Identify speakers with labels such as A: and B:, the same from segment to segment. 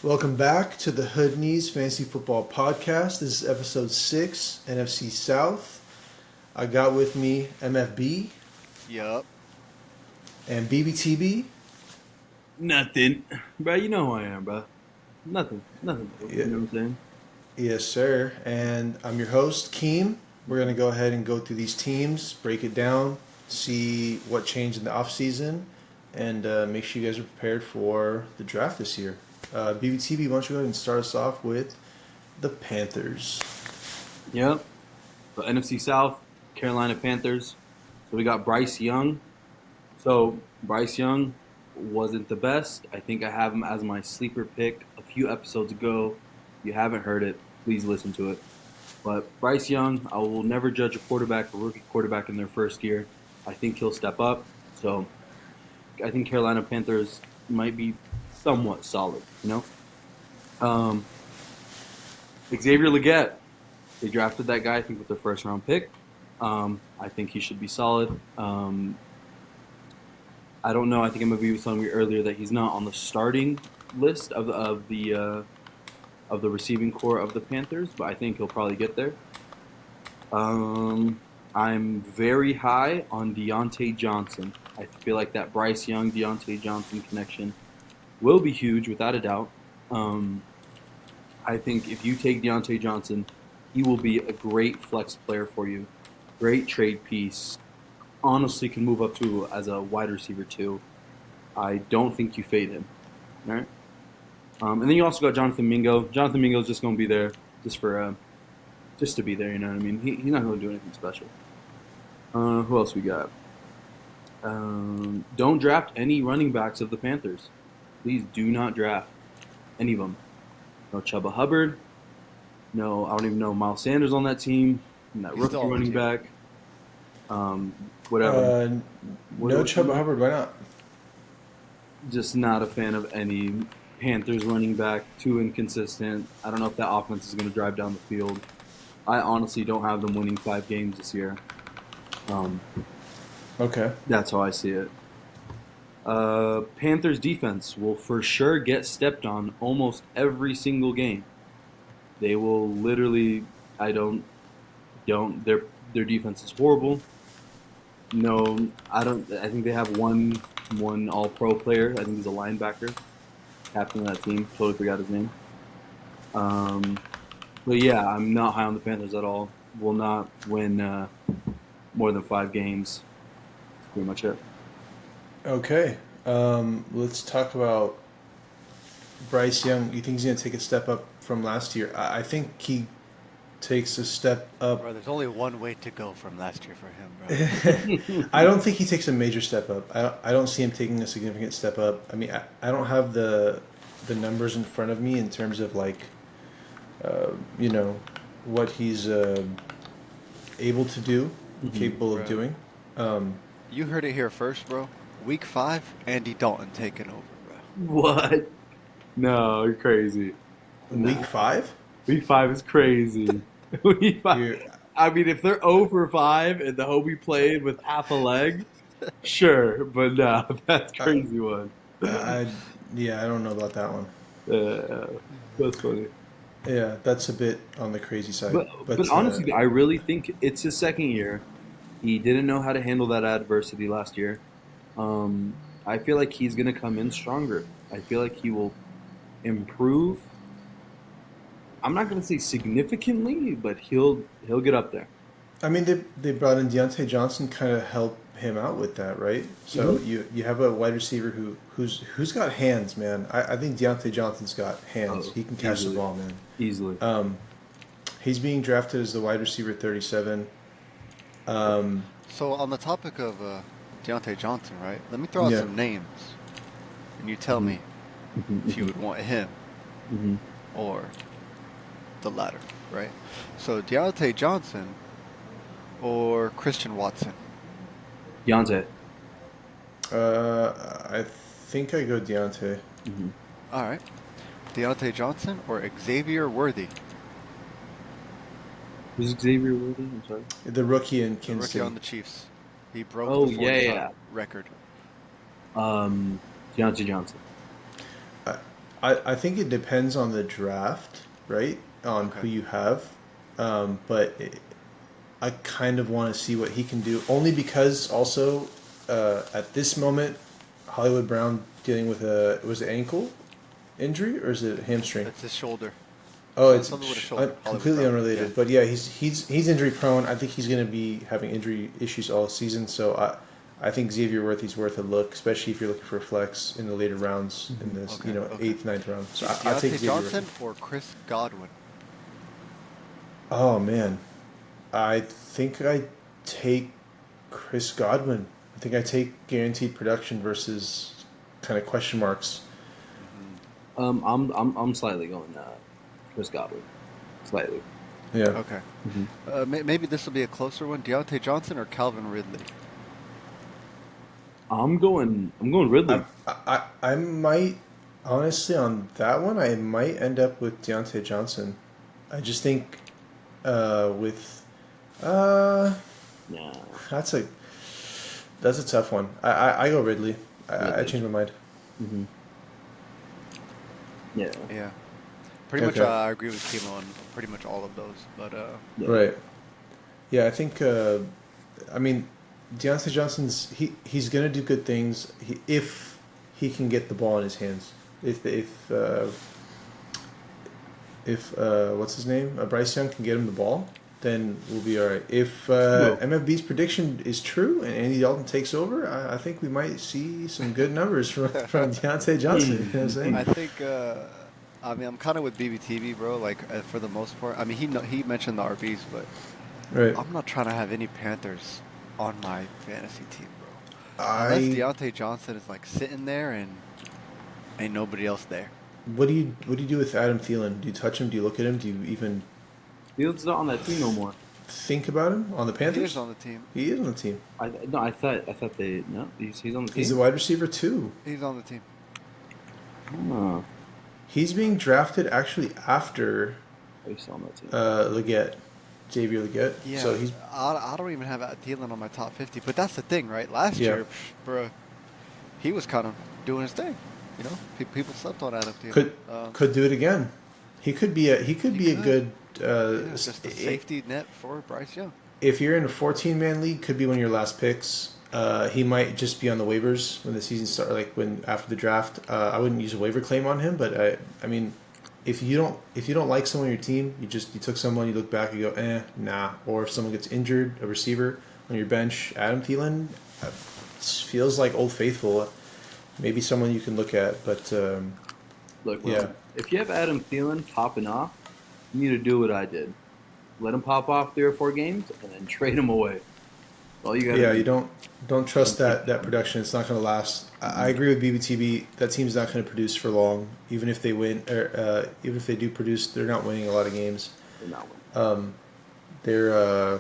A: Welcome back to the Hoodni's Fantasy Football Podcast. This is episode 6, NFC South. I got with me MFB
B: Yup.
A: and BBTB.
C: Nothing. Bro, you know who I am, bro. Nothing. Nothing.
A: Yeah.
C: You know what I'm saying?
A: Yes, sir. And I'm your host, Keem. We're going to go ahead and go through these teams, break it down, see what changed in the offseason, and make sure you guys are prepared for the draft this year. BBTB, why don't you go ahead and start us off with the Panthers?
C: Yep. So NFC South, Carolina Panthers. So we got Bryce Young. So Bryce Young wasn't the best. I think I have him as my sleeper pick a few episodes ago. If you haven't heard it, please listen to it. But Bryce Young, I will never judge a rookie quarterback in their first year. I think he'll step up. So I think Carolina Panthers might be somewhat solid, you know? Xavier Legette, they drafted that guy, I think, with their first round pick. I think he should be solid. I don't know. I think MLB was telling me earlier that he's not on the starting list of the receiving core of the Panthers, but I think he'll probably get there. I'm very high on Deontay Johnson. I feel like that Bryce Young Deontay Johnson connection will be huge, without a doubt. I think if you take Deontay Johnson, he will be a great flex player for you. Great trade piece. Honestly, can move up to as a wide receiver too. I don't think you fade him. All right. And then you also got Jonathan Mingo. Jonathan Mingo is just going to be there just to be there. You know what I mean? He's not going to do anything special. Who else we got? Don't draft any running backs of the Panthers. Please do not draft any of them. No Chuba Hubbard. No, I don't even know Miles Sanders on that team. And that rookie running back. Whatever.
A: No Chuba Hubbard, why not?
C: Just not a fan of any Panthers running back. Too inconsistent. I don't know if that offense is going to drive down the field. I honestly don't have them winning 5 games this year.
A: Okay.
C: That's how I see it. Panthers defense will for sure get stepped on almost every single game. They will literally. Their defense is horrible. No, I don't. I think they have one All-Pro player. I think he's a linebacker, captain of that team. Totally forgot his name. But yeah, I'm not high on the Panthers at all. Will not win more than 5 games. That's pretty much it.
A: Okay. Let's talk about Bryce Young. You think he's going to take a step up from last year? I think he takes a step up.
B: Bro, there's only one way to go from last year for him, bro.
A: I don't think he takes a major step up. I don't see him taking a significant step up. I mean, I don't have the numbers in front of me in terms of like, what he's able to do, capable of doing.
B: You heard it here first, bro. Week 5, Andy Dalton taking over, bro.
C: What? No, you're crazy.
A: Week 5?
C: Week 5 is crazy. Week 5. I mean, if they're 0 for 5 and the Hobie played with half a leg, sure. But no, that's crazy one.
A: I don't know about that one.
C: That's funny.
A: Yeah, that's a bit on the crazy side.
C: But honestly, I really think it's his second year. He didn't know how to handle that adversity last year. I feel like he's going to come in stronger. I feel like he will improve. I'm not going to say significantly, but he'll get up there.
A: I mean, they brought in Deontay Johnson, kind of help him out with that, right? So you have a wide receiver who's got hands, man. I think Deontay Johnson's got hands. He can catch the ball, man.
C: Easily.
A: He's being drafted as the wide receiver 37.
B: So on the topic of Deontay Johnson, right? Let me throw out some names, and you tell me if you would want him or the latter, right? So Deontay Johnson or Christian Watson?
C: Deontay.
A: I think I go Deontay.
B: All right. Deontay Johnson or Xavier Worthy?
C: Who's Xavier Worthy? I'm sorry.
A: The rookie in
B: The
A: Kansas
B: rookie
A: City.
B: on the Chiefs. He broke the 40 record.
C: Deontay Johnson.
A: I think it depends on the draft, right? On
B: Okay.
A: who you have. I kind of want to see what he can do, only because also at this moment, Hollywood Brown dealing with was it ankle injury or is it hamstring?
B: It's his shoulder.
A: Oh, it's
B: Something with his shoulder. Hollywood
A: completely
B: Brown. Yeah.
A: unrelated. But yeah, he's injury prone. I think he's going to be having injury issues all season. So I think Xavier Worthy's worth a look, especially if you're looking for a flex in the later rounds in this,
B: Okay. Okay.
A: eighth, ninth round. So I'll take
B: Deontay
A: Xavier
B: Johnson
A: Worthy.
B: or Chris Godwin?
A: Oh man, I think I take Chris Godwin. I think I take guaranteed production versus kind of question marks.
C: I'm slightly going Chris Godwin, slightly.
A: Yeah.
B: Okay. Maybe this will be a closer one. Deontay Johnson or Calvin Ridley?
C: I'm going Ridley.
A: I might honestly on that one. I might end up with Deontay Johnson. I just think with
C: Yeah.
A: that's a tough one. I go Ridley. I
C: Ridley.
A: changed my mind.
C: Mm-hmm. Yeah.
B: Yeah. Pretty much,
A: Okay.
B: I agree with Kimo on pretty much all of those. But
C: Yeah.
A: Right. Yeah, I think. I mean, Deontay Johnson's he's gonna do good things if he can get the ball in his hands. If what's his name, Bryce Young can get him the ball, then we'll be all right. If MFB's prediction is true and Andy Dalton takes over, I think we might see some good numbers from Deontay Johnson. You know what I'm saying?
B: I think, I mean, I'm kind of with BBTV, bro. Like for the most part, I mean, he mentioned the RBs, but
A: Right.
B: I'm not trying to have any Panthers on my fantasy team, bro.
A: I
B: Unless Deontay Johnson is like sitting there and ain't nobody else there.
A: what do you do with Adam Thielen? Do you touch him? Do you look at him? Do you even
C: Fields not on that team no more.
A: think about him on the
B: He
A: Panthers?
B: is on the team.
A: He is on the team.
C: I thought they no. He's on the team.
A: He's a wide receiver too.
B: He's on the team.
C: Oh,
A: He's being drafted actually after
C: he's on that team.
A: Leggett, Xavier Leggett.
B: Yeah.
A: So he's
B: I don't even have Thielen on my top 50, but that's the thing, right? Last
A: Yeah.
B: year, bro, he was kind of doing his thing. You know, people slept on Adam Thielen.
A: could do it again. He could be a
B: He
A: a
B: could.
A: good.
B: Yeah, just a safety net for Bryce Young.
A: If you're in a 14-man league, could be one of your last picks. He might just be on the waivers when the season starts, like when after the draft. I wouldn't use a waiver claim on him, but I mean, if you don't like someone on your team, you took someone, you look back, you go, nah. Or if someone gets injured, a receiver on your bench, Adam Thielen, feels like Old Faithful. Maybe someone you can look at, but
C: Look,
A: yeah.
C: if you have Adam Thielen popping off, you need to do what I did. Let him pop off 3 or 4 games and then trade him away. That's all you got.
A: Yeah, you don't trust that production. It's not going to last. I agree with BBTB. That team's not going to produce for long. Even if they win, or even if they do produce, they're not winning a lot of games.
C: They're not winning.
A: They're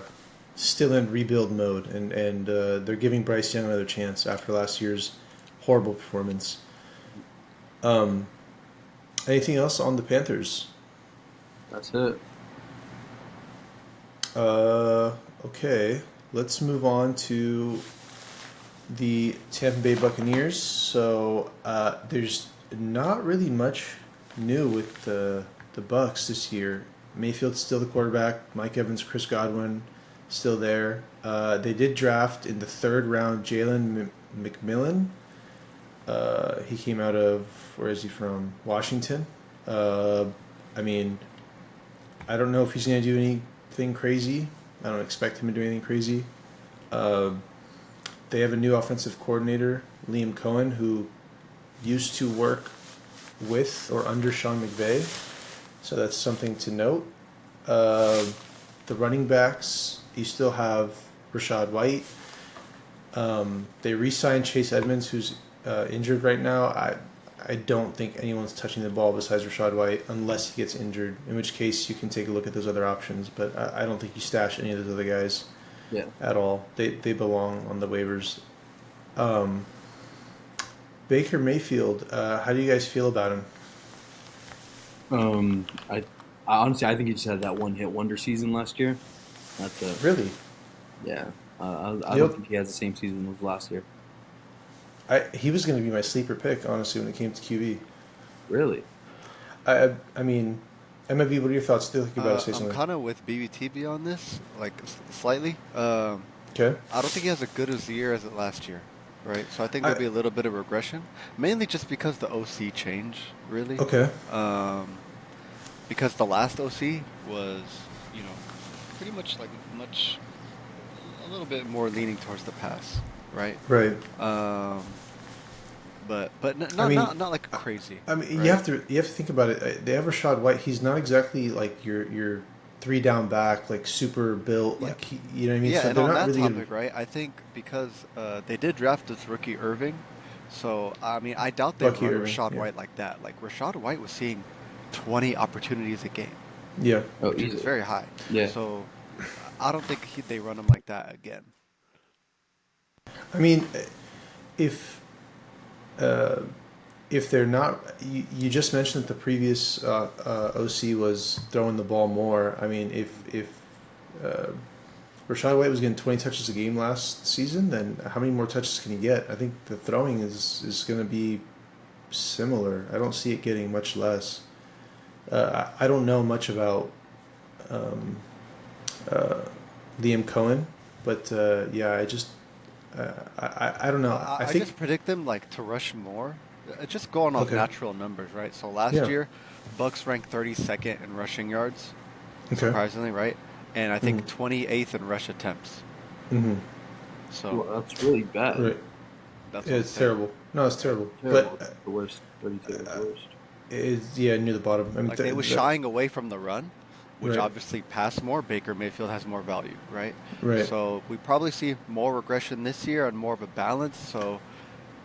A: still in rebuild mode, and they're giving Bryce Young another chance after last year's horrible performance. Anything else on the Panthers?
C: That's it.
A: Okay, let's move on to the Tampa Bay Buccaneers. So there's not really much new with the Bucs this year. Mayfield's still the quarterback. Mike Evans, Chris Godwin, still there. They did draft in the 3rd round Jalen McMillan. He came out of, where is he from? Washington. I mean, I don't know if he's going to do anything crazy. I don't expect him to do anything crazy. They have a new offensive coordinator, Liam Cohen, who used to work with or under Sean McVay. So that's something to note. The running backs, you still have Rashad White. They re-signed Chase Edmonds, who's injured right now. I don't think anyone's touching the ball besides Rashad White unless he gets injured, in which case you can take a look at those other options. But I don't think you stash any of those other guys at all. They belong on the waivers. Baker Mayfield, how do you guys feel about him?
C: I honestly, I think he just had that one-hit wonder season last year. That's it.
A: Really?
C: Yeah. I don't think he has the same season as last year.
A: He was going to be my sleeper pick, honestly, when it came to QB.
C: Really?
A: I mean, MFV, what are your thoughts? Still think about to say
B: I'm
A: something.
B: kind of with BBTB on this, like slightly.
A: Okay.
B: I don't think he has as good as the year as it last year, right? So I think
A: I
B: there'll be a little bit of regression, mainly just because the OC changed, really.
A: okay.
B: Because the last OC was, you know, pretty much like a little bit more leaning towards the pass, right?
A: Right.
B: Um, but
A: I mean,
B: not like crazy,
A: I mean,
B: right?
A: you have to think about it. They have Rashad White. He's not exactly like your three down back, like super built,
B: Yeah,
A: like you know what I mean.
B: yeah.
A: So
B: And
A: they're
B: on
A: not
B: that
A: really gonna.
B: topic, right? I think because they did draft this rookie Irving, so I mean, I doubt they
A: Bucky
B: run
A: Irving.
B: Rashad
A: Yeah.
B: White like that. Like Rashad White was seeing 20 opportunities a game,
A: Yeah.
C: Oh,
B: which is
C: easily.
B: very high.
C: Yeah.
B: So I don't think they run him like that again.
A: I mean, if uh, if they're not, you just mentioned that the previous OC was throwing the ball more. I mean, if uh, Rashad White was getting 20 touches a game last season, then how many more touches can he get? I think the throwing is going to be similar. I don't see it getting much less. I don't know much about um, uh, Liam Cohen, but yeah, I don't know. I
B: I
A: think
B: just predict them like to rush more. Just going off
A: okay,
B: natural numbers, right? So last
A: yeah,
B: year, Bucks ranked 32nd in rushing yards,
A: okay,
B: surprisingly, right? And I
A: mm-hmm.
B: think 28th in rush attempts.
A: Mm-hmm.
B: So
C: Well, that's really bad.
A: Right.
B: that's what I'm
A: It's
B: saying,
A: terrible. No, it's
B: right?
A: terrible.
C: Terrible.
A: But
C: The worst. 32 is the worst.
A: it's yeah near the bottom. I mean,
B: Like they was shying away from the run, which
A: right,
B: obviously pass more. Baker Mayfield has more value, right?
A: right.
B: So we probably see more regression this year and more of a balance. So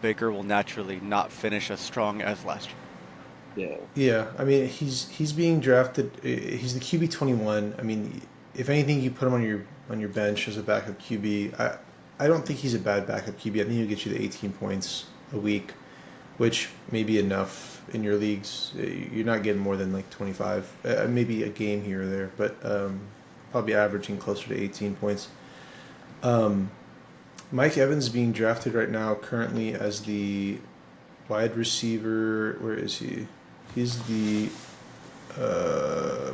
B: Baker will naturally not finish as strong as last year.
C: Yeah.
A: Yeah, I mean he's being drafted. He's the QB 21. I mean, if anything, you put him on your bench as a backup QB. I don't think he's a bad backup QB. I think he'll get you the 18 points a week, which may be enough in your leagues. You're not getting more than like 25, maybe a game here or there, but probably averaging closer to 18 points. Um, Mike Evans is being drafted right now currently as the wide receiver. Where is he? He's the.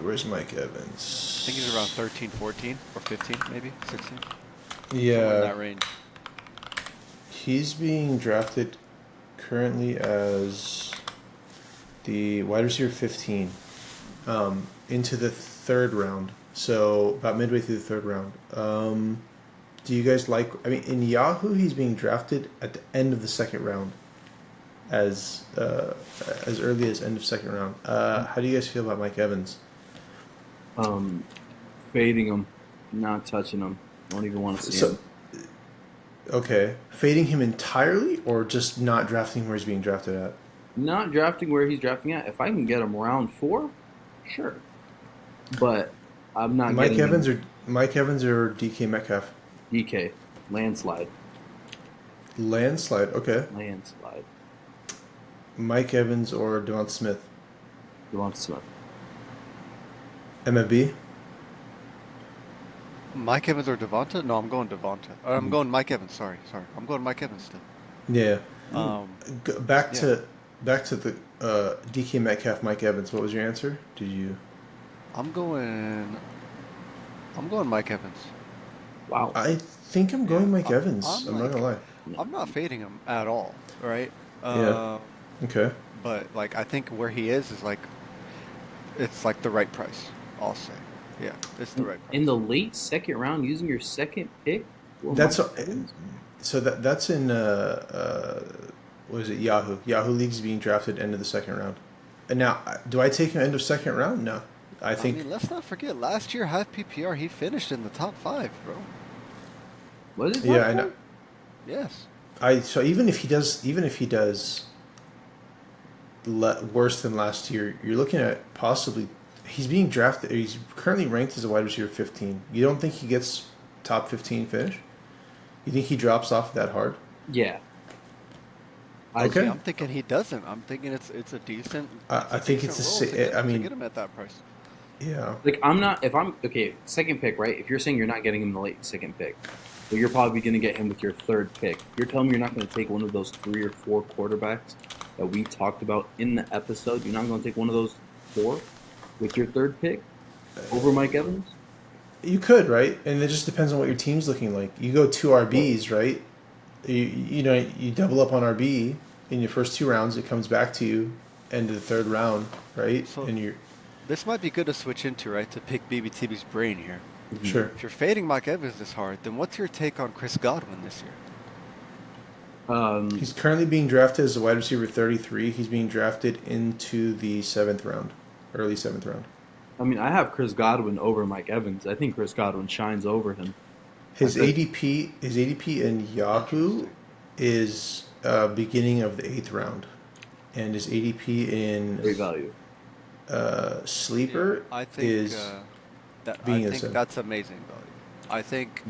A: Where's Mike
B: I think he's around
A: Evans?
B: 13, 14, or 15, maybe 16, somewhere in
A: Yeah,
B: that range.
A: he's being drafted currently as the wide receiver 15 into the third round. So about midway through the third round. Do you guys like? I mean, in Yahoo, he's being drafted at the end of the second round, as early as end of second round. How do you guys feel about Mike Evans?
C: Um, Fading him, not touching him. Don't even want to see
A: So
C: him.
A: okay, fading him entirely, or just not drafting him where he's being drafted at?
C: Not drafting where he's drafting at. If I can get him round 4, sure. But I'm not
A: Mike
C: getting
A: Evans
C: him
A: or Mike Evans or DK Metcalf?
C: DK. Landslide.
A: Landslide. Okay.
C: Landslide.
A: Mike Evans or Devonta Smith?
C: Devonta Smith.
A: MFB.
B: Mike Evans or Devonta? No, I'm going Devonta. I'm going Mike Evans. Sorry. I'm going Mike Evans still.
A: Yeah.
B: Um,
A: Back
B: yeah.
A: to the DK Metcalf, Mike Evans. What was your answer? Did you?
B: I'm going. I'm going Mike Evans.
C: Wow.
A: I think I'm
B: Yeah.
A: going Mike Evans.
B: I'm
A: I'm not
B: like,
A: gonna lie.
B: I'm not fading him at all, right?
A: Yeah.
B: Um,
A: Okay.
B: but like, I think where he is like, it's like the right price. I'll say, yeah, it's the right price.
C: In the late second round, using your second pick for
A: That's
C: Mike Evans?
A: so that's in what is it? Yahoo. Yahoo League's being drafted end of the second round. And now, do I take him end of second round? No. I
B: I
A: think
B: mean, let's not forget last year half PPR he finished in the top 5, bro.
C: Was it?
A: yeah, I know.
B: Yes.
A: So even if he does worse than last year, you're looking at possibly he's being drafted. He's currently ranked as a wide receiver 15. You don't think he gets top 15 finish? You think he drops off that hard?
C: Yeah.
A: Okay.
B: See, I'm thinking he doesn't. I'm thinking it's a decent.
A: I think
B: decent
A: it's
B: role to get,
A: I
B: to
A: mean,
B: get him at that price.
A: yeah.
C: Like, I'm not, if I'm, okay, second pick, right? If you're saying you're not getting him in the late second pick, So you're probably going to get him with your third pick. You're telling me you're not going to take one of those 3 or 4 quarterbacks that we talked about in the episode? You're not going to take one of those 4 with your third pick over Mike Evans?
A: You could, right? And it just depends on what your team's looking like. You go 2 RBs, right? You double up on RB in your first 2 rounds. It comes back to you end of the 3rd round, right?
B: So
A: And you're
B: this might be good to switch into, right? To pick BBTB's brain here.
A: sure.
B: If you're fading Mike Evans this hard, then what's your take on Chris Godwin this year?
A: He's currently being drafted as a wide receiver 33. He's being drafted into the 7th round, early 7th round.
C: I mean, I have Chris Godwin over Mike Evans. I think Chris Godwin shines over him.
A: His ADP in Yahoo is beginning of the 8th round, and his ADP in
C: Great value.
A: Sleeper
B: I think
A: is
B: I think that's amazing value. I think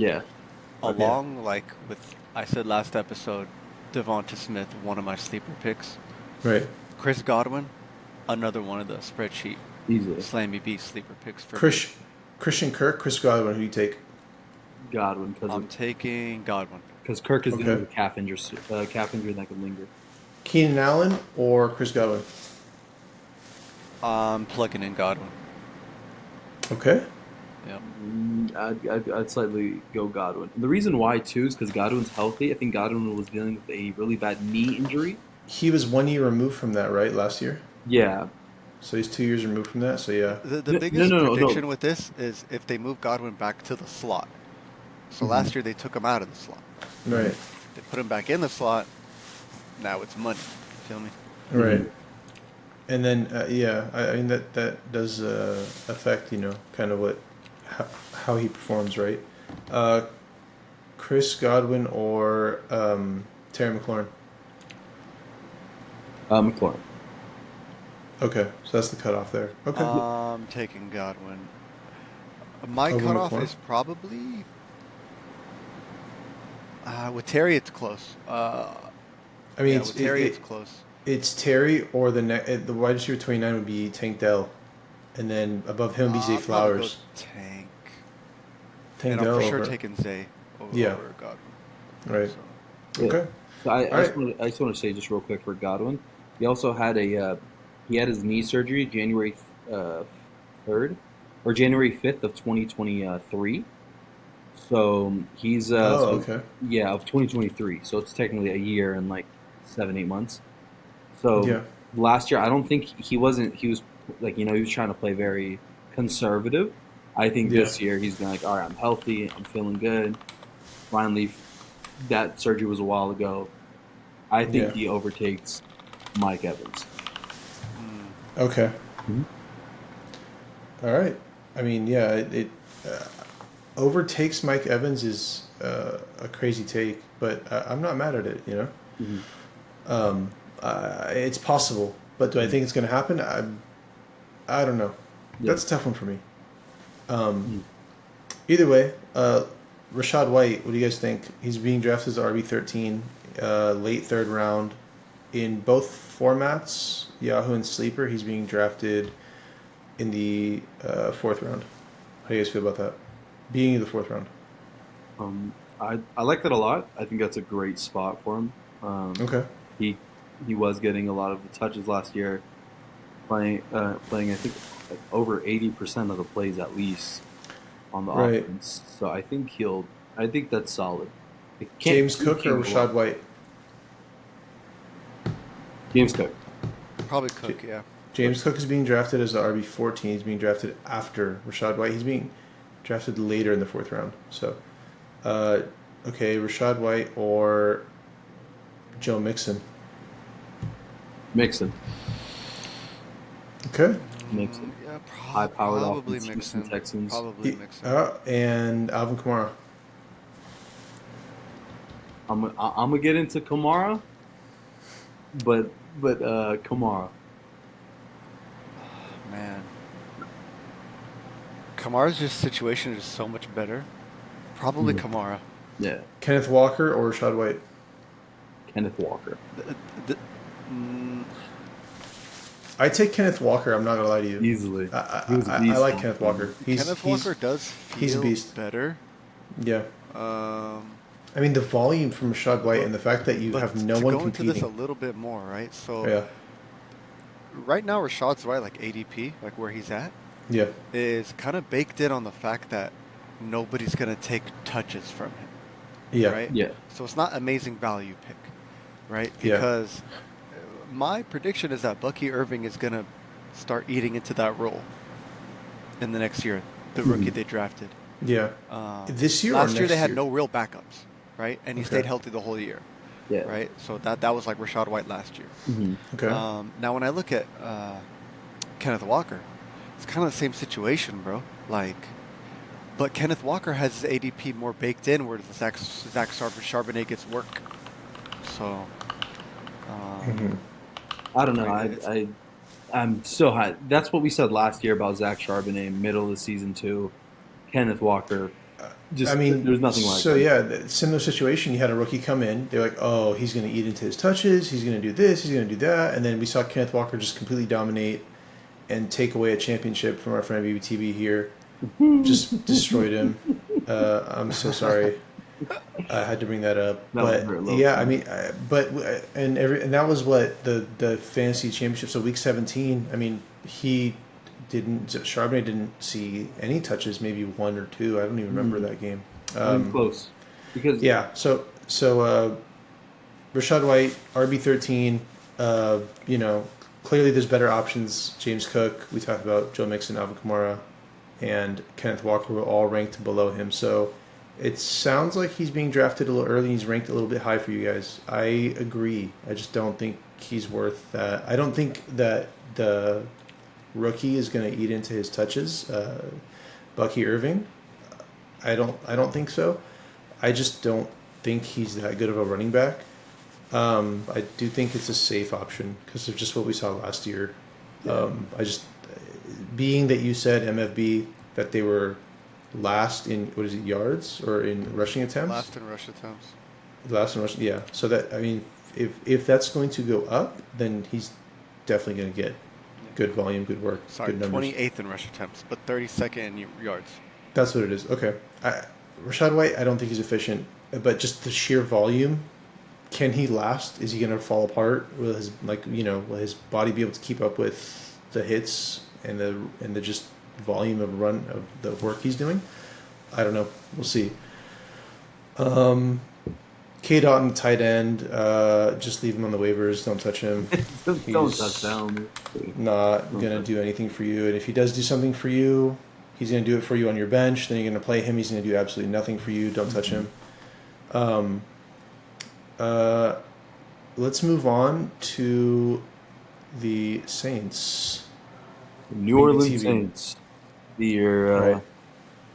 B: along like with I said last episode, Devonta Smith, one of my sleeper picks.
A: right.
B: Chris Godwin, another one of the spreadsheet
C: Easily.
B: Slammy B sleeper picks for
A: Christian Kirk, Chris Godwin. Who do you take?
C: Godwin.
B: I'm taking Godwin.
C: Because Kirk is
A: Okay.
C: in a calf injury that could linger.
A: Keenan Allen or Chris Godwin?
B: I'm plugging in Godwin.
A: Okay.
B: Yep.
C: I'd slightly go Godwin. The reason why, too, is because Godwin's healthy. I think Godwin was dealing with a really bad knee injury.
A: He was 1 year removed from that, right? Last year.
C: Yeah.
A: So he's 2 years removed from that. So yeah.
B: The biggest prediction with this is if they move Godwin back to the slot. So last year they took him out of the slot.
A: Right.
B: They put him back in the slot. Now it's money. Feel me?
A: Right. And then I mean that does affect kind of how he performs, right? Chris Godwin or Terry McLaurin.
C: McLaurin.
A: Okay, so that's the cutoff there. Okay.
B: I'm taking Godwin. My
A: Over
B: cutoff
A: McLaurin?
B: is probably with Terry. It's close.
A: I mean,
B: with Terry, it's close.
A: It's Terry or the wide receiver 29 would be Tank Dell, and then above him would be Zay
B: I'd probably
A: Flowers.
B: go Tank.
A: Tank
B: And I'm
A: Dell
B: for sure
A: over.
B: taking Zay over Godwin.
A: Right.
B: So.
A: Okay.
C: So I just want to say just real quick for Godwin, he also had he had his knee surgery January 3rd or January 5th of 2023. So he's
A: okay.
C: Yeah, of 2023. So it's technically a year and like 7-8 months. So last year I don't think he was like he was trying to play very conservative. I think this year he's been like, all right, I'm healthy, I'm feeling good. Finally, that surgery was a while ago. I think he overtakes Mike Evans.
A: Okay. All right. I mean, it overtakes Mike Evans is a crazy take, but I'm not mad at it. It's possible, but do I think it's going to happen? I don't know. That's a tough one for me. Either way, Rashad White, what do you guys think? He's being drafted as RB13, late 3rd round. In both formats, Yahoo and Sleeper, he's being drafted in the 4th round. How do you guys feel about that? Being in the 4th round.
C: I like that a lot. I think that's a great spot for him.
A: Okay.
C: He was getting a lot of the touches last year, playing I think over 80% of the plays at least on the offense. So I think that's solid.
A: James Cook or Rashad White?
C: James Cook.
B: Probably Cook, yeah.
A: James Cook is being drafted as the RB14. He's being drafted after Rashad White. He's being drafted later in the 4th round. So, okay, Rashad White or Joe Mixon?
C: Mixon.
A: Okay.
C: Mixon.
B: Yeah,
C: High-powered
B: probably
C: offense,
B: Mixon.
C: Houston Texans.
B: Probably Mixon.
A: And Alvin Kamara.
C: I'm gonna get into Kamara, but Kamara.
B: Man. Kamara's situation is so much better. Probably Kamara.
C: Yeah.
A: Kenneth Walker or Rashad White?
C: Kenneth Walker.
A: I take Kenneth Walker. I'm not gonna lie to you.
C: Easily.
A: I like Kenneth Walker.
B: Kenneth Walker does
A: he's a
B: feel
A: beast.
B: better.
A: Yeah. I mean, the volume from Rashad White and the fact that you have no one
B: to go into this a
A: competing.
B: little bit more, right? So
A: Yeah.
B: right now, Rashad's right, like ADP, like where he's at,
A: Yeah.
B: is kind of baked in on the fact that nobody's gonna take touches from him.
A: Yeah.
B: Right?
C: Yeah.
B: So it's not amazing value pick, right?
A: Yeah.
B: Because my prediction is that Bucky Irving is going to start eating into that role in the next year, the rookie they drafted.
A: Yeah. This year or
B: Last year
A: next
B: they had
A: year?
B: no real backups, right? And he stayed healthy the whole year,
C: Yeah.
B: right? So that was like Rashad White last year.
C: Mm-hmm.
A: Okay.
B: Now when I look at Kenneth Walker, it's kind of the same situation, bro. Like, but Kenneth Walker has his ADP more baked in, where Zach Charbonnet gets work. So,
C: I don't know. I'm so high. That's what we said last year about Zach Charbonnet, middle of the season too. Kenneth Walker. Just,
A: I mean,
C: there's nothing like
A: so
C: him.
A: yeah, similar situation. You had a rookie come in. They're like, oh, he's going to eat into his touches. He's going to do this. He's going to do that. And then we saw Kenneth Walker just completely dominate and take away a championship from our friend BBTV here. Just destroyed him. I'm so sorry. I had to bring that up. But yeah, I mean, and that was what the fantasy championship. So week 17. I mean, Charbonnet didn't see any touches, maybe one or two. I don't even remember that game.
C: Close. Because
A: So Rashad White, RB13. Clearly there's better options. James Cook, we talked about Joe Mixon, Alvin Kamara, and Kenneth Walker were all ranked below him. So it sounds like he's being drafted a little early. He's ranked a little bit high for you guys. I agree. I just don't think he's worth that. I don't think that the rookie is going to eat into his touches. Bucky Irving, I don't think so. I just don't think he's that good of a running back. I do think it's a safe option because of just what we saw last year. Being that you said MFB that they were last in yards or in rushing attempts.
B: Last in rush attempts.
A: Last in rushing, yeah. So that, I mean, if that's going to go up, then he's definitely going to get good volume, good work,
B: Sorry,
A: good numbers.
B: 28th in rush attempts, but 32nd in yards.
A: That's what it is. Okay, Rashad White, I don't think he's efficient, but just the sheer volume. Can he last? Is he going to fall apart? Will his body be able to keep up with the hits and the just volume of the work he's doing? I don't know. We'll see. K. Dot, tight end. Just leave him on the waivers. Don't touch him.
C: don't touch down.
A: Not gonna do anything for you. And if he does do something for you, he's gonna do it for you on your bench. Then you're gonna play him. He's gonna do absolutely nothing for you. Don't touch him. Let's move on to the Saints.
C: New Orleans
A: TV.
C: Saints.
A: Right.
C: I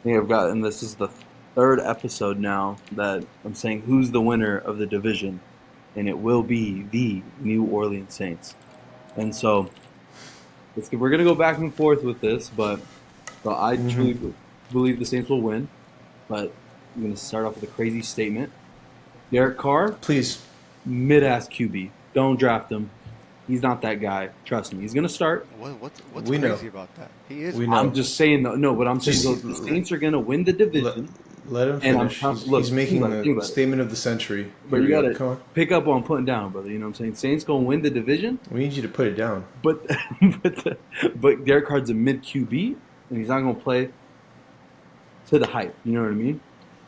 C: think I've gotten this is the third episode now that I'm saying who's the winner of the division, and it will be the New Orleans Saints. And so we're going to go back and forth with this, but I truly believe the Saints will win. But I'm going to start off with a crazy statement. Derek Carr,
A: Please.
C: mid-ass QB. Don't draft him. He's not that guy. Trust me. He's going to start.
B: What's
A: We know.
B: crazy about that? He is.
A: We know.
C: I'm just saying, but I'm saying
A: Just-
C: the Saints are going to win the division.
A: Let him
C: And I'm
A: finish.
C: look,
A: He's making
C: think about
A: the
C: it.
A: statement of the century.
C: But
A: Here
C: you
A: we
C: got
A: go. Come
C: to
A: on.
C: pick up what I'm putting down, brother. You know what I'm saying? Saints going to win the division,
A: We need you to put it down.
C: but but Derek Carr's a mid QB, and he's not going to play to the hype. You know what I mean?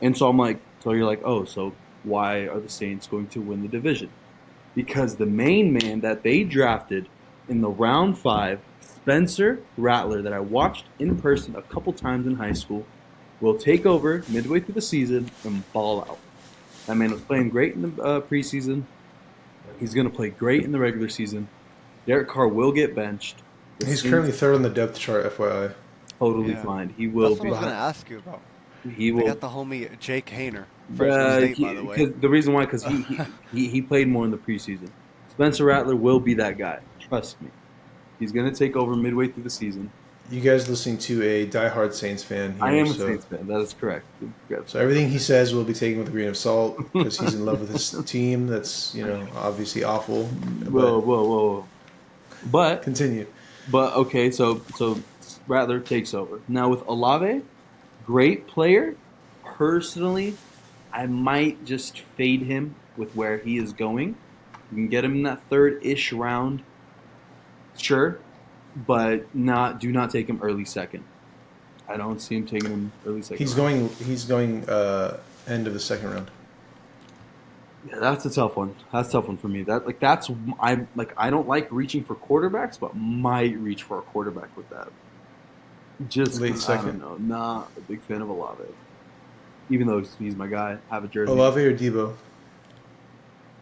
C: And so I'm like, so you're like, oh, so why are the Saints going to win the division? Because the main man that they drafted in the round 5, Spencer Rattler, that I watched in person a couple times in high school, will take over midway through the season and ball out. That man was playing great in the preseason. He's going to play great in the regular season. Derek Carr will get benched.
A: He's currently third on the depth chart, FYI.
C: totally
B: Yeah.
C: fine. He will
B: That's what
C: be.
B: I was going to ask you about.
C: He
B: They
C: will.
B: got the homie Jake Hayner, Fresno State, by the way.
C: The reason why, because he played more in the preseason. Spencer Rattler will be that guy. Trust me. He's going to take over midway through the season.
A: You guys listening to a diehard Saints fan here.
C: I am a
A: so,
C: Saints fan. That is correct.
A: So everything he says will be taken with a grain of salt because he's in love with his team. That's obviously awful.
C: Whoa. But
A: Continue.
C: okay, so Rattler takes over. Now with Olave, great player. Personally, I might just fade him with where he is going. You can get him in that third-ish round, sure, but do not take him early second. I don't see him taking him early second.
A: He's going end of the second round.
C: Yeah, that's a tough one. That's a tough one for me. I don't like reaching for quarterbacks, but might reach for a quarterback with that. Just
A: late second.
C: I don't know. Not a big fan of Olave. Even though he's my guy, have a jersey.
A: Olave or Debo?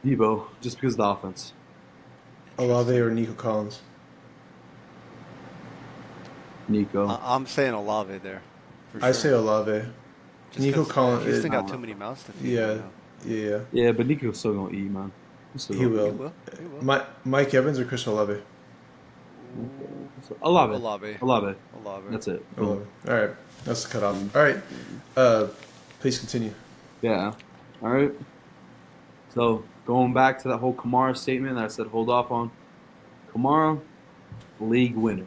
C: Debo, just because of the offense.
A: Olave or Nico Collins?
C: Nico.
B: I'm saying Olave there. For sure.
A: I say Olave. Nico Collins.
B: He's still got too many mouths to feed.
A: Yeah.
C: Yeah, but Nico's still gonna eat, man.
A: He will. Mike Evans or Chris Olave?
C: Olave. That's it.
A: Olave. All right, that's the cutoff. All right, please continue.
C: Yeah. All right. So going back to that whole Kamara statement that I said hold off on. Kamara, league winner.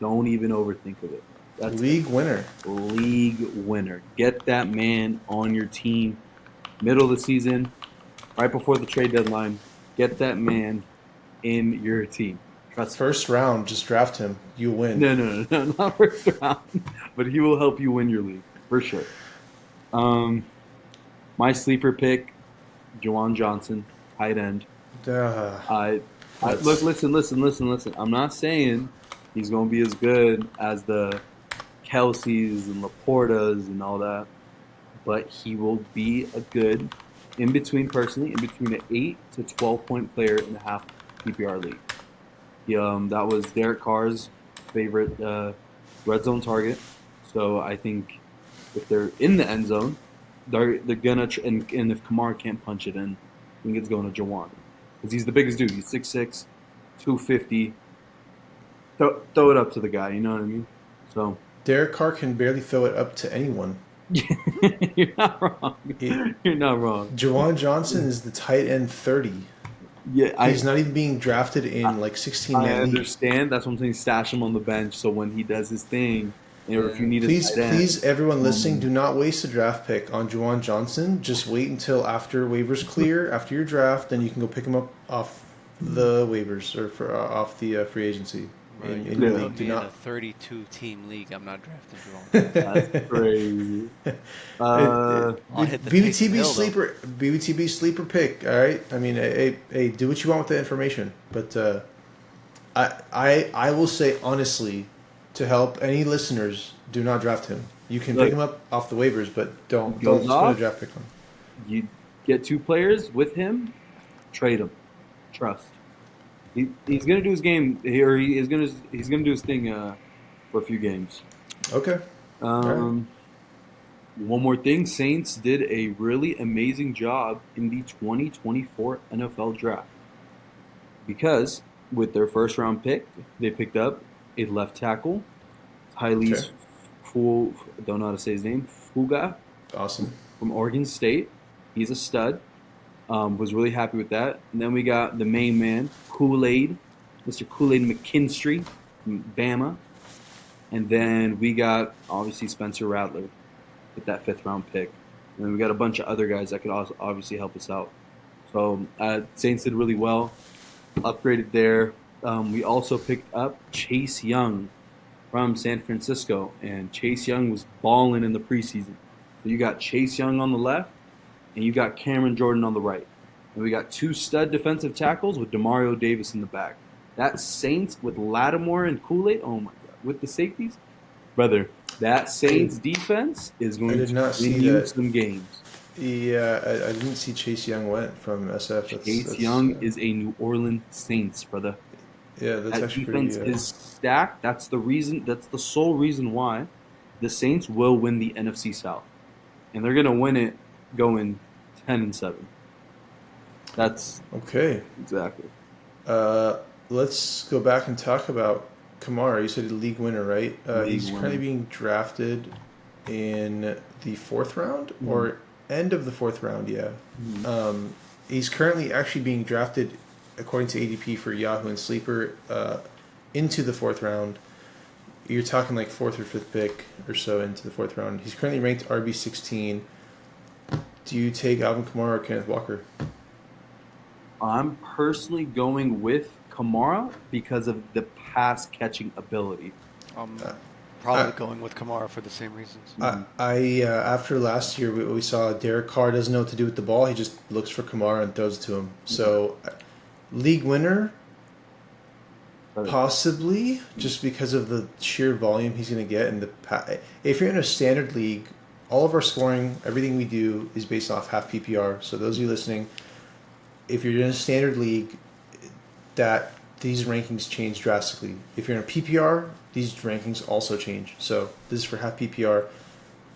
C: Don't even overthink of it. That's
A: league winner.
C: League winner. Get that man on your team. Middle of the season, right before the trade deadline. Get that man in your team. Trust
A: First round, just draft him. You win.
C: No, not first round. But he will help you win your league, for sure. My sleeper pick, Juwan Johnson, tight end. Look, listen. I'm not saying he's going to be as good as the Kelseys and Laportas and all that, but he will be a good in between an 8 to 12 point player in a half PPR league. That was Derek Carr's favorite red zone target. So I think if they're in the end zone, they're gonna and if Kamara can't punch it in, I think it's going to Juwan because he's the biggest dude. He's 6'6", 250. Throw it up to the guy. You know what I mean? So
A: Derek Carr can barely throw it up to anyone.
C: You're not wrong. You're not wrong.
A: Juwan Johnson is the tight end 30.
C: Yeah,
A: he's not even being drafted in 16 man.
C: I understand. That's what I'm saying. Stash him on the bench so when he does his thing, if you need
A: please, everyone listening, do not waste a draft pick on Juwan Johnson. Just wait until after waivers clear, after your draft, then you can go pick him up off the waivers or off the free agency.
B: Right.
A: In your league.
B: In a 32-team league, I'm not drafting Juwan.
C: That's crazy.
A: BBTB sleeper pick. All right. I mean, hey, do what you want with the information, but I will say honestly, to help any listeners, do not draft him. You can pick him up off the waivers, but don't spend a draft pick on him.
C: You get 2 players with him, trade him. Trust. He's gonna do his game, or he's gonna do his thing for a few games.
A: Okay.
C: One more thing, Saints did a really amazing job in the 2024 NFL draft because with their first round pick, they picked up a left tackle, Tylee's don't know how to say his name, Fuga.
A: Awesome.
C: From Oregon State. He's a stud. Was really happy with that. And then we got the main man, Kool-Aid, Mr. Kool-Aid McKinstry from Bama. And then we got, obviously, Spencer Rattler with that 5th round pick. And then we got a bunch of other guys that could also obviously help us out. So Saints did really well. Upgraded there. We also picked up Chase Young from San Francisco. And Chase Young was balling in the preseason. So you got Chase Young on the left. And you got Cameron Jordan on the right. And we got 2 stud defensive tackles with Demario Davis in the back. That Saints with Lattimore and Kool-Aid, oh my God. With the safeties, brother, that Saints defense is going to win you some games.
A: Yeah, I didn't see Chase Young went from SF.
C: Chase Young is a New Orleans Saints, brother.
A: Yeah, that's
C: that
A: actually
C: defense
A: pretty,
C: is stacked. That's the sole reason why the Saints will win the NFC South. And they're going to win it going 10-7. That's
A: okay.
C: Exactly.
A: Let's go back and talk about Kamara. You said a league winner, right? He's currently being drafted in the 4th round or end of the 4th round. Yeah. He's currently actually being drafted according to ADP for Yahoo and Sleeper into the 4th round. You're talking like 4th or 5th pick or so into the 4th round. He's currently ranked RB16. Do you take Alvin Kamara or Kenneth Walker?
C: I'm personally going with Kamara because of the pass catching ability.
A: Uh,
B: Probably
A: I,
B: going with Kamara for the same reasons.
A: After last year, we saw Derek Carr doesn't know what to do with the ball. He just looks for Kamara and throws it to him. So, league winner, possibly, just because of the sheer volume he's going to get. And if you're in a standard league, all of our scoring, everything we do is based off half PPR. So those of you listening, if you're in a standard league, that these rankings change drastically. If you're in a PPR, these rankings also change. So this is for half PPR.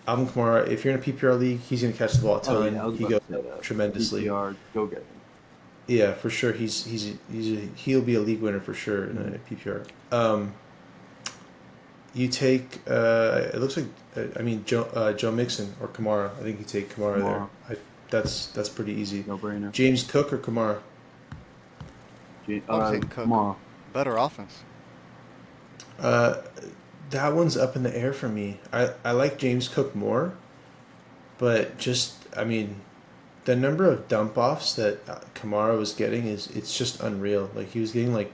A: Alvin Kamara, if you're in a PPR league, he's going to catch the ball a ton. He goes tremendously.
C: PPR, go get him.
A: Yeah, for sure. He'll be a league winner for sure in a PPR. You take it looks like Joe Mixon or Kamara. I think you take Kamara there. That's pretty easy.
C: No brainer.
A: James Cook or Kamara?
B: I'm taking Cook.
C: Kamara.
B: Better offense.
A: That one's up in the air for me. I like James Cook more, but the number of dump offs that Kamara was getting it's just unreal. Like he was getting like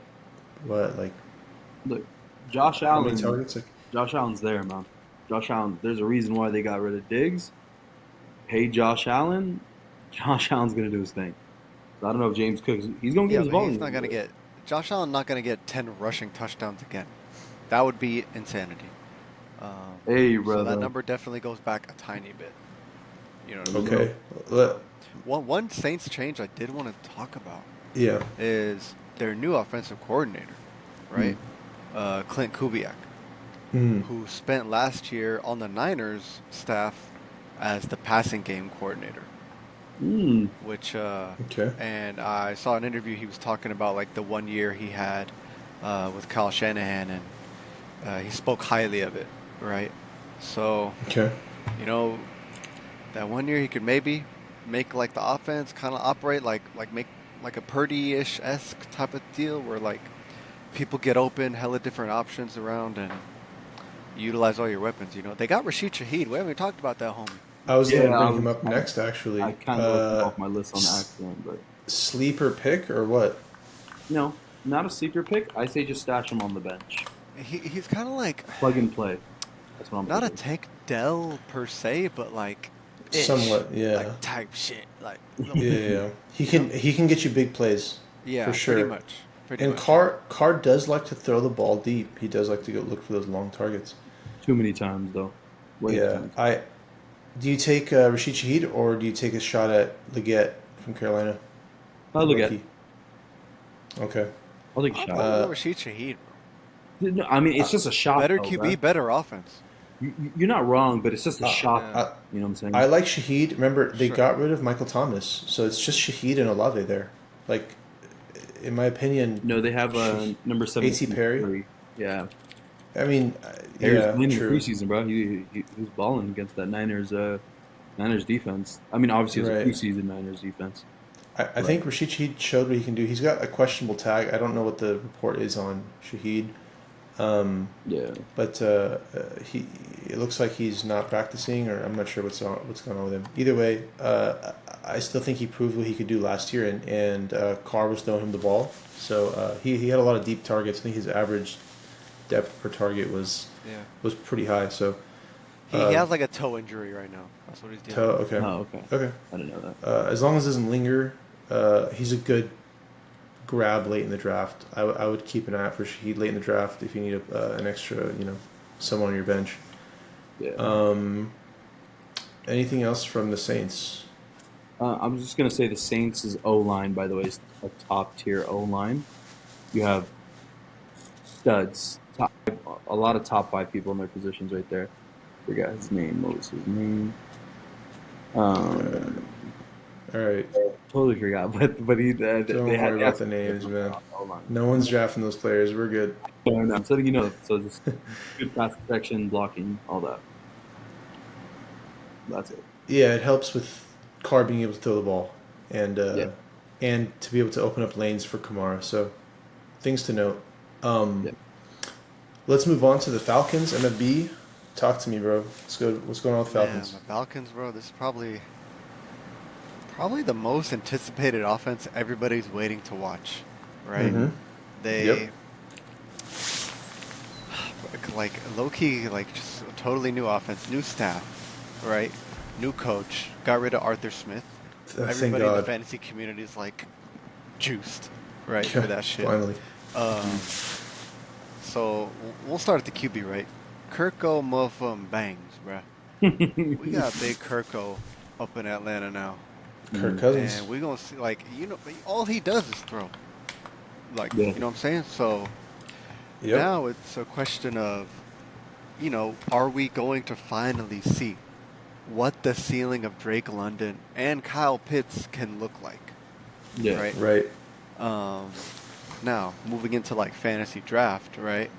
C: Look, Josh Allen.
A: How many targets?
C: Josh Allen's there, man. Josh Allen. There's a reason why they got rid of Diggs. Hey, Josh Allen. Josh Allen's gonna do his thing. So I don't know if James Cook. He's gonna get his volume.
B: He's not gonna get. Josh Allen not gonna get 10 rushing touchdowns again. That would be insanity.
C: Hey, brother.
B: So that number definitely goes back a tiny bit. You know what I mean?
A: Okay.
B: One Saints change I did want to talk about.
A: Yeah.
B: Is their new offensive coordinator, right? Clint Kubiak, who spent last year on the Niners staff as the passing game coordinator. Which and I saw an interview he was talking about like the 1 year he had with Kyle Shanahan, and he spoke highly of it, right? So that 1 year he could maybe make like the offense kind of operate make like a Purdy-ish-esque type of deal where like people get open, hella different options around, and utilize all your weapons. They got Rashid Shaheed. We haven't talked about that, homie.
A: I was going to bring him up next, actually.
C: I kind of left him off my list on accident, but
A: sleeper pick or what?
C: No, not a sleeper pick. I say just stash him on the bench.
B: He's kind of like
C: plug and play. That's what I'm
B: not thinking. A Tank Dell per se, but like
A: somewhat, yeah,
B: like type shit, like
A: yeah. He can get you big plays, for sure.
B: Pretty much.
A: And Carr does like to throw the ball deep. He does like to go look for those long targets.
C: Too many times though.
A: Do you take Rashid Shaheed or do you take a shot at Leggett from Carolina?
C: Leggett.
A: Okay.
C: I'll take a shot.
B: I'll go Rashid Shaheed.
C: No, I mean, it's just a shot.
B: Better QB, right? Better offense.
C: You're not wrong, but it's just a shot. You know what I'm saying?
A: I like Shaheed. Remember, they got rid of Michael Thomas, so it's just Shaheed and Olave there. Like, in my opinion...
C: No, they have number 7.
A: A.T. Perry?
C: Yeah.
A: I mean,
C: yeah, true. Preseason, bro. He was balling against that Niners defense. I mean, obviously, it's a preseason Niners defense.
A: I think Rashid Shaheed showed what he can do. He's got a questionable tag. I don't know what the report is on Shaheed. But it looks like he's not practicing, or I'm not sure what's going on with him. Either way, I still think he proved what he could do last year, and Carr was throwing him the ball. So he had a lot of deep targets. I think his average depth per target was pretty high. So
B: he has like a toe injury right now. That's what he's dealing with.
A: Okay.
C: Oh, okay. I didn't know that.
A: As long as it doesn't linger, he's a good grab late in the draft. I would keep an eye out for Shaheed late in the draft if you need an extra, someone on your bench.
C: Yeah.
A: Anything else from the Saints?
C: I'm just gonna say the Saints' O-line, by the way, is a top tier O-line. You have studs, a lot of top 5 people in their positions right there. Forgot his name. What was his name?
A: All right.
C: Totally forgot, but he.
A: Don't worry about the names, man. No one's drafting those players. We're good.
C: No, I'm letting you know. So just good pass protection, blocking, all that. That's it.
A: Yeah, it helps with Carr being able to throw the ball and to be able to open up lanes for Kamara. So things to note. Let's move on to the Falcons. MFB, talk to me, bro. Let's go. What's going on with the Falcons?
B: The Falcons, bro. This is probably Probably the most anticipated offense everybody's waiting to watch, right?
A: Mm-hmm.
B: They
A: Yep.
B: like low key, like just a totally new offense, new staff, right? New coach. Got rid of Arthur Smith.
A: Thank
B: Everybody in the
A: God.
B: fantasy community is like juiced, right,
A: Yeah,
B: for that shit.
A: finally.
B: Um, so we'll start at the QB, right? Kirko motherfucking bangs, bruh. We got big Kirko up in Atlanta now,
A: Kirk Cousins.
B: and we gonna see like all he does is throw, like
C: Yeah.
B: you know what I'm saying. So
A: Yep.
B: now it's a question of, are we going to finally see what the ceiling of Drake London and Kyle Pitts can look like,
C: Yeah.
B: right?
A: Right.
B: Now moving into like fantasy draft, right?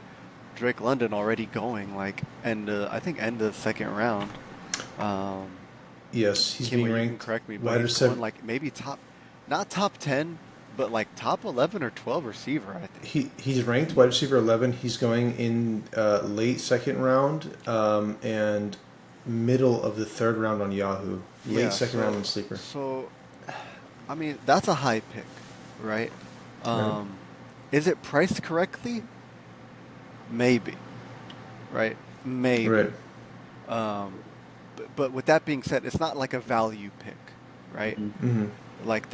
B: Drake London already going like I think end of the second round.
A: Yes, he's
B: Kim,
A: being
B: you can
A: ranked
B: correct me, but
A: wide
B: he's going
A: receiver.
B: like maybe not top 10, but like top 11 or 12 receiver, I think.
A: He's ranked wide receiver 11. He's going in late second round and middle of the third round on Yahoo. Late second round on Sleeper.
B: So, I mean, that's a high pick, right?
A: Right.
B: Is it priced correctly? Maybe, right? Maybe.
A: Right.
B: But with that being said, it's not like a value pick, right?
A: Mm-hmm.
B: Like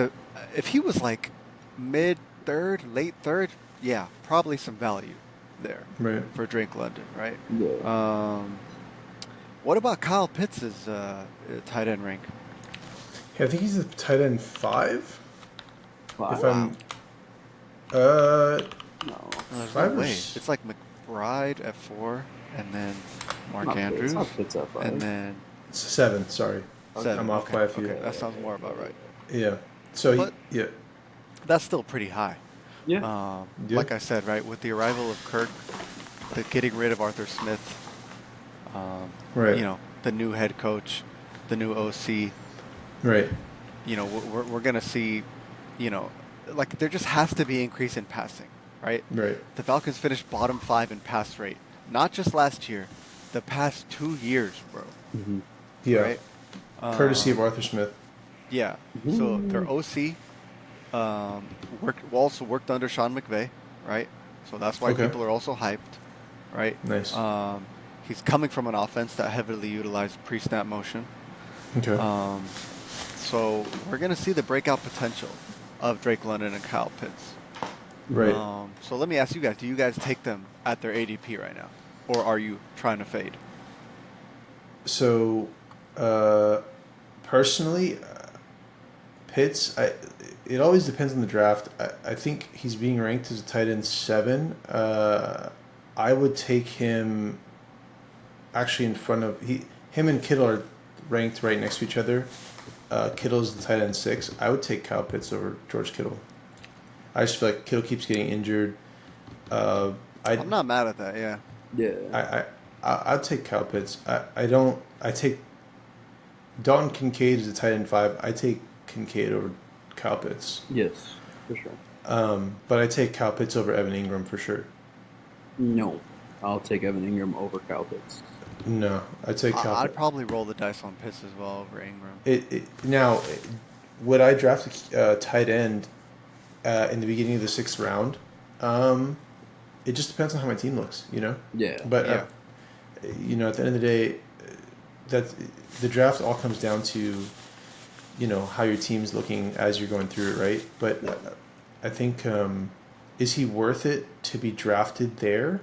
B: if he was like mid third, late third, yeah, probably some value there
A: Right.
B: for Drake London, right?
C: Yeah.
B: What about Kyle Pitts' tight end rank?
A: Yeah, I think he's a tight end 5.
C: Wow.
A: If I'm
C: No.
B: There's
A: 5
B: no
A: or
B: way. It's like McBride at 4, and then Mark Andrews, and then
A: 7. Sorry,
B: 7.
A: I'm off
B: Okay,
A: by a few.
B: Okay, that sounds more about right.
A: Yeah. So
B: But-
A: yeah.
B: That's still pretty high.
C: Yeah.
A: Yeah.
B: Like I said, right, with the arrival of Kirk, the getting rid of Arthur Smith,
A: Right.
B: the new head coach, the new OC,
A: Right.
B: we're going to see, like there just has to be increase in passing, right?
A: Right.
B: The Falcons finished bottom 5 in pass rate, not just last year, the past 2 years, bro.
C: Mm-hmm.
A: Yeah.
B: Right?
A: Courtesy of Arthur Smith.
B: Yeah. So their OC also worked under Sean McVay, right? So that's why
A: Okay.
B: people are also hyped, right?
A: Nice.
B: He's coming from an offense that heavily utilized pre-snap motion.
A: Okay.
B: So we're going to see the breakout potential of Drake London and Kyle Pitts.
A: Right.
B: So let me ask you guys, do you guys take them at their ADP right now? Or are you trying to fade?
A: So, personally, Pitts, it always depends on the draft. I think he's being ranked as a tight end 7. I would take him actually in front of him and Kittle are ranked right next to each other. Kittle's the tight end 6. I would take Kyle Pitts over George Kittle. I just feel like Kittle keeps getting injured.
B: I'm not mad at that, yeah.
C: Yeah.
A: I'd take Kyle Pitts. I take Dalton Kincaid as a tight end 5. I take Kincaid over Kyle Pitts.
C: Yes, for sure.
A: But I take Kyle Pitts over Evan Ingram for sure.
C: No, I'll take Evan Ingram over Kyle Pitts.
A: No, I'd take Kyle
B: I'd
A: Pitts.
B: probably roll the dice on Pitts as well over Ingram.
A: Now, would I draft a tight end in the beginning of the 6th round? It just depends on how my team looks,
C: Yeah.
A: But
B: Yeah.
A: at the end of the day, that the draft all comes down to, how your team's looking as you're going through it, right? But I think, is he worth it to be drafted there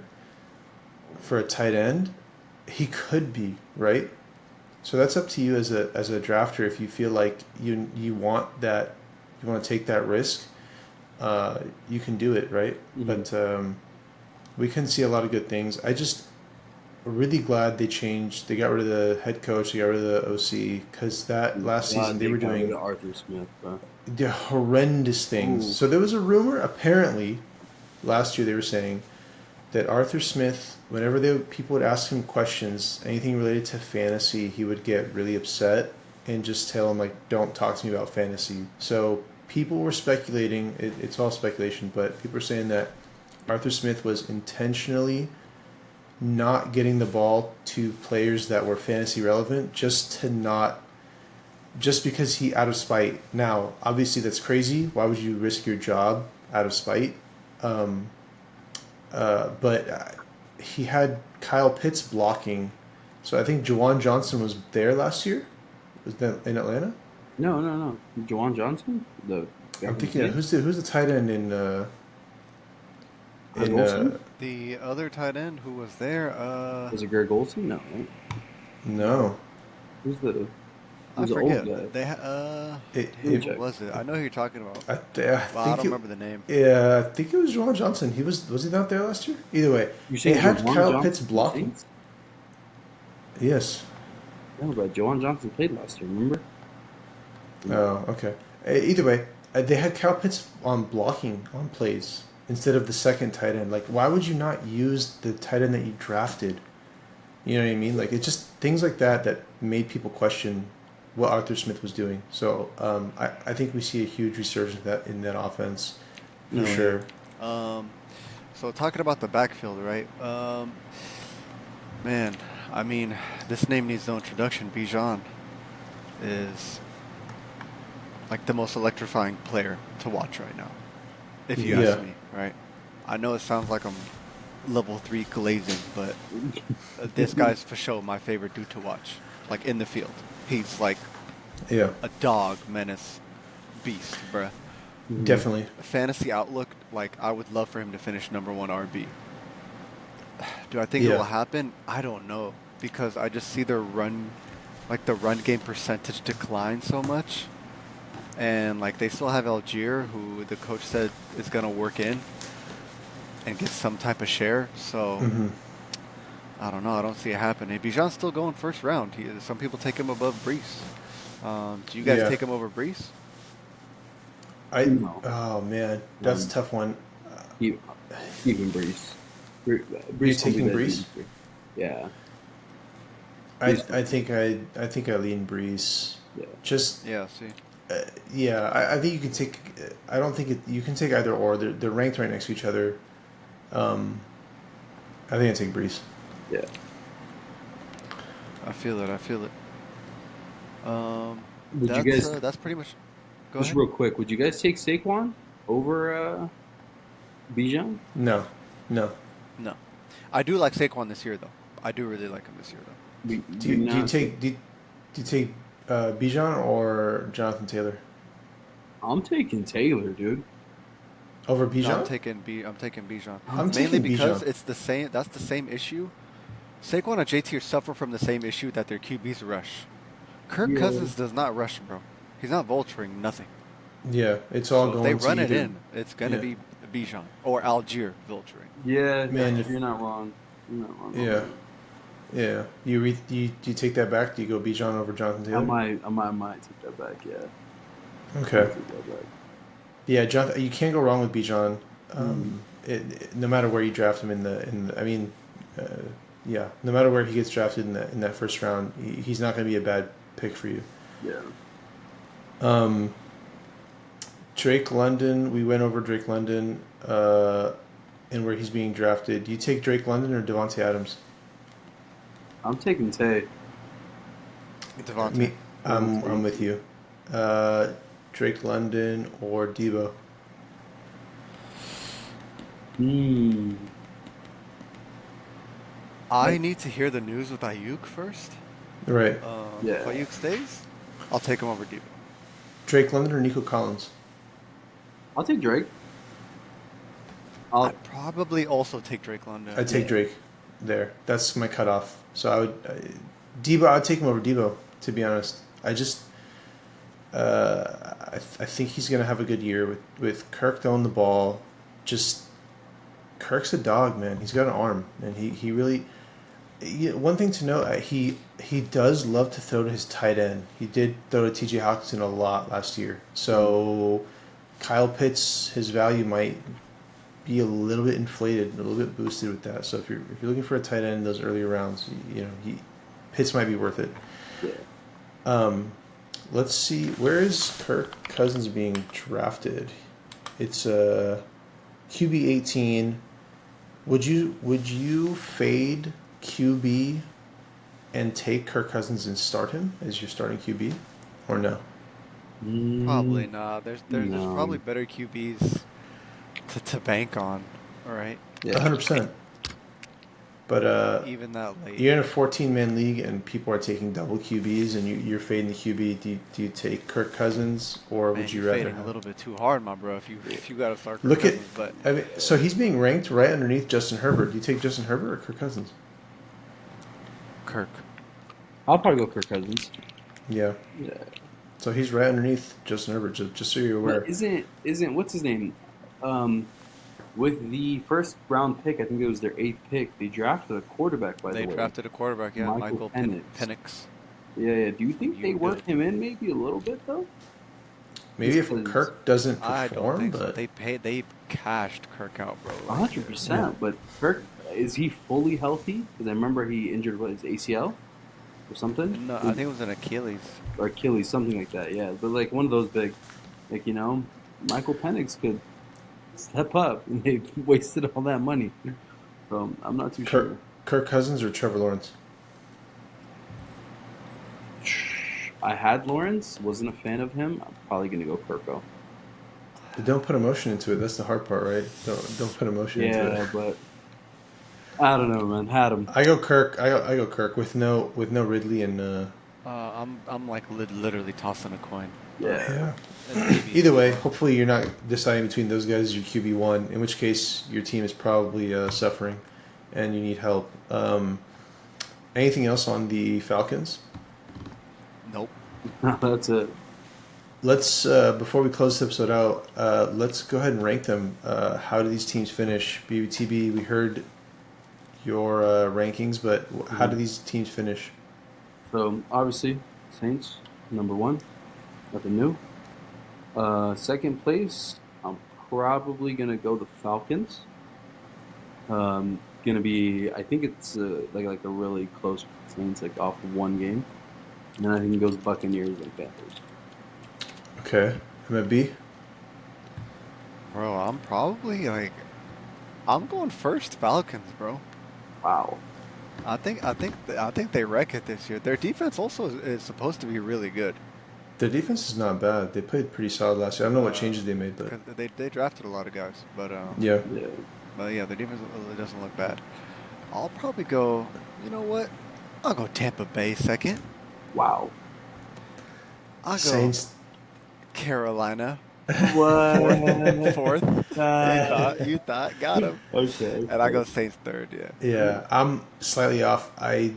A: for a tight end? He could be, right? So that's up to you as a drafter. If you feel like you want that, you want to take that risk, you can do it, right?
C: Mhm.
A: But we can see a lot of good things. I just really glad they changed. They got rid of the head coach. They got rid of the OC because that last season they were doing
C: Arthur Smith, bro.
A: the horrendous things.
C: Ooh.
A: So there was a rumor apparently last year they were saying that Arthur Smith, whenever people would ask him questions, anything related to fantasy, he would get really upset and just tell them like, "Don't talk to me about fantasy." So people were speculating. It's all speculation, but people are saying that Arthur Smith was intentionally not getting the ball to players that were fantasy relevant just to not just because he out of spite. Now, obviously, that's crazy. Why would you risk your job out of spite? Um, but he had Kyle Pitts blocking, so I think Jawan Johnson was there last year. Was that in Atlanta?
C: No. Jawan Johnson, the guy
A: I'm
C: from the
A: thinking
C: Saints.
A: who's the tight end
C: Greg
A: in
C: Olsen?
B: The other tight end who was there,
C: Was it Greg Olsen? No, right?
B: no,
A: no
C: Who's the
B: I
C: who's the old
B: forget.
C: guy?
A: it,
C: Let me
B: Damn, who
C: check.
B: was it? I know who you're talking about.
A: I
B: Well, I
A: think
B: don't
A: it
B: remember the name.
A: yeah I think it was Jawan Johnson. Was he not there last year? Either way,
C: You
A: they
C: saying
A: had
C: Jawan
A: Kyle Pitts
C: Johnson from the
A: blocking.
C: Saints?
A: Yes.
C: No, but Jawan Johnson played last year. Remember?
A: Oh, okay. Either way, they had Kyle Pitts on blocking on plays instead of the second tight end. Like, why would you not use the tight end that you drafted? You know what I mean? Like, it's just things like that that made people question what Arthur Smith was doing. So, I think we see a huge resurgence in that offense for
B: No,
A: sure.
B: yeah. So talking about the backfield, right? Man, I mean, this name needs no introduction. Bijan is like the most electrifying player to watch right now, if you ask
A: Yeah.
B: me, right? I know it sounds like I'm level 3 glazing, but this guy's for sure my favorite dude to watch. Like in the field, he's like
A: Yeah.
B: a dog menace beast, bruh.
A: Definitely.
B: Fantasy outlook, like I would love for him to finish number 1 RB. Do I think it will
A: Yeah.
B: happen? I don't know because I just see their run, like the run game percentage decline so much, and like they still have Algier, who the coach said is gonna work in and get some type of share. So
A: Hmm.
B: I don't know. I don't see it happening. Bijan's still going first round. Some people take him above Brees. Do you guys
A: Yeah.
B: take him over Brees?
C: No,
A: Oh man, that's a tough one.
C: he, even Brees.
A: You
C: Brees won't be
A: taking
C: that
A: Brees?
C: deep. Yeah,
A: I
C: Brees
A: I
C: won't be.
A: think I think I lean Brees.
C: Yeah.
A: Just
B: Yeah. See.
A: yeah, I think you can take. I don't think you can take either or. They're ranked right next to each other. Um, I think I take Brees.
C: Yeah.
B: I feel it. I feel it.
C: Would you guys
B: That's pretty much. Go
C: just
B: ahead.
C: real quick? Would you guys take Saquon over Bijan?
A: No, no.
B: No, I do like Saquon this year though. I do really like him this year though.
A: Do you take do you take Bijan or Jonathan Taylor
C: I'm taking Taylor, dude.
A: over
B: No,
A: Bijan?
B: I'm taking Bijan.
C: I'm
B: Mainly
A: taking
B: because
A: Bijan.
B: it's the same. That's the same issue. Saquon and JT suffer from the same issue that their QBs rush. Kirk
C: Yeah.
B: Cousins does not rush, bro. He's not vulturing nothing.
A: Yeah, it's all
B: So if they
A: going to
B: run it
A: either.
B: in, it's gonna
A: Yeah,
B: be Bijan or Algier vulturing.
C: Yeah,
A: man. If
C: you're not wrong. You're not wrong on
A: yeah,
C: that.
A: yeah. Do you take that back? Do you go Bijan over Jonathan Taylor?
C: I might take that back. Yeah, I
A: Okay.
C: might take that back.
A: Yeah, Jonathan. You can't go wrong with Bijan.
C: Mm.
A: No matter where you draft him I mean, uh, yeah. No matter where he gets drafted in that first round, he's not going to be a bad pick for you.
C: Yeah.
A: Um, Drake London. We went over Drake London. And where he's being drafted. Do you take Drake London or Devontae Adams?
C: I'm taking Tay.
B: Devontae.
A: Me, I'm with you. Drake London or Debo.
C: Hmm.
B: I need to hear the news with Ayuk first.
A: Right.
C: Yeah.
B: If Ayuk stays, I'll take him over Debo.
A: Drake London or Nico Collins.
C: I'll take Drake. I'll
B: I'd probably also take Drake London.
A: I'd take Drake there. That's my cutoff. So Debo. I'd take him over Debo. To be honest, I just I think he's gonna have a good year with Kirk throwing the ball. Just Kirk's a dog, man. He's got an arm, and he really. One thing to note, he does love to throw to his tight end. He did throw to T.J. Hawkinson a lot last year. So Kyle Pitts, his value might be a little bit inflated, a little bit boosted with that. So if you're looking for a tight end in those earlier rounds, Pitts might be worth it.
C: yeah.
A: Let's see, where is Kirk Cousins being drafted? It's QB 18. Would you fade QB and take Kirk Cousins and start him as your starting QB? or no?
B: Probably not. There's
C: No.
B: probably better QBs to bank on. All right.
C: Yeah.
A: 100%. But
B: Even that late.
A: you're in a 14-man league and people are taking double QBs and you're fading the QB. Do you take Kirk Cousins or
B: Man,
A: would you
B: you're
A: rather
B: fading a little bit too hard, my bro. If you got to start Kirk
A: look at?
B: Cousins, but
A: I mean, so he's being ranked right underneath Justin Herbert. Do you take Justin Herbert or Kirk Cousins?
B: Kirk.
C: I'll probably go Kirk Cousins.
A: Yeah.
C: Yeah.
A: So he's right underneath Justin Herbert. Just so you're aware.
C: But isn't what's his name? With the first round pick, I think it was their 8th pick. They drafted a quarterback. By the way,
B: They drafted a quarterback. Yeah, Michael Penix.
C: Yeah. Do you think they work him in maybe a little bit though?
A: Maybe if Kirk doesn't
B: I don't
A: perform,
B: think so.
A: but
B: They cashed Kirk out, bro.
C: 100%. But Kirk, is he fully healthy? Because I remember he injured his ACL or something.
B: No, I think it was an Achilles.
C: Or Achilles, something like that. Yeah, but like one of those big, like Michael Penix could step up, and they wasted all that money. So I'm not too sure.
A: Kirk Cousins or Trevor Lawrence?
C: I had Lawrence, wasn't a fan of him. I'm probably gonna go Kirko.
A: Don't put emotion into it. That's the hard part, right? Don't put emotion into it.
C: Yeah, but I don't know, man. Had him.
A: I go Kirk. I go Kirk with no Ridley and.
B: I'm like literally tossing a coin.
C: Yeah.
A: Either way, hopefully you're not deciding between those guys as your QB1. In which case, your team is probably suffering, and you need help. Anything else on the Falcons?
B: Nope.
C: That's it.
A: Let's before we close the episode out, let's go ahead and rank them. How do these teams finish? BBTB, we heard your rankings, but how do these teams finish?
C: So obviously, Saints #1. Nothing new. Second place, I'm probably gonna go the Falcons. Gonna be, I think it's like a really close Saints, like off of one game. And then I think it goes Buccaneers and Panthers.
A: Okay, MFB.
B: Bro, I'm probably I'm going first Falcons, bro.
C: Wow.
B: I think they wreck it this year. Their defense also is supposed to be really good.
A: Their defense is not bad. They played pretty solid last year. I don't know what changes they made, but
B: They drafted a lot of guys, but
A: yeah.
B: But yeah, their defense doesn't look bad. I'll probably go. You know what? I'll go Tampa Bay second.
C: Wow.
B: I'll go
A: Saints.
B: Carolina
C: What?
B: fourth. You thought got him.
C: Okay.
B: And I go Saints third. Yeah.
A: Yeah, I'm slightly off. I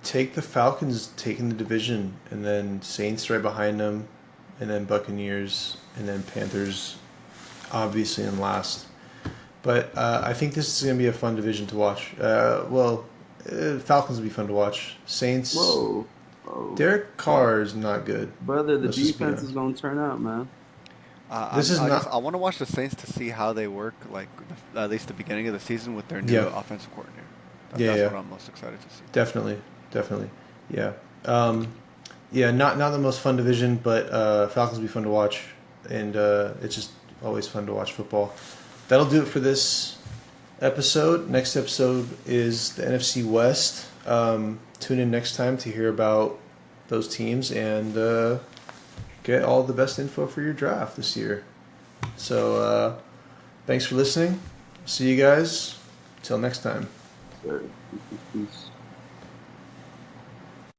A: take the Falcons taking the division, and then Saints right behind them, and then Buccaneers, and then Panthers, obviously in last. But I think this is going to be a fun division to watch. Falcons will be fun to watch. Saints.
C: Whoa.
A: Derek Carr is not good.
C: Brother, the
A: Let's just be
C: defense
A: honest.
C: is going to turn out, man.
B: I want to watch the Saints to see how they work, like at least the beginning of the season with their new offensive coordinator. That's what I'm most excited to see.
A: Definitely. Yeah. Not the most fun division, but Falcons will be fun to watch, and it's just always fun to watch football. That'll do it for this episode. Next episode is the NFC West. Tune in next time to hear about those teams and get all the best info for your draft this year. So thanks for listening. See you guys. Till next time.
C: Sure. Peace.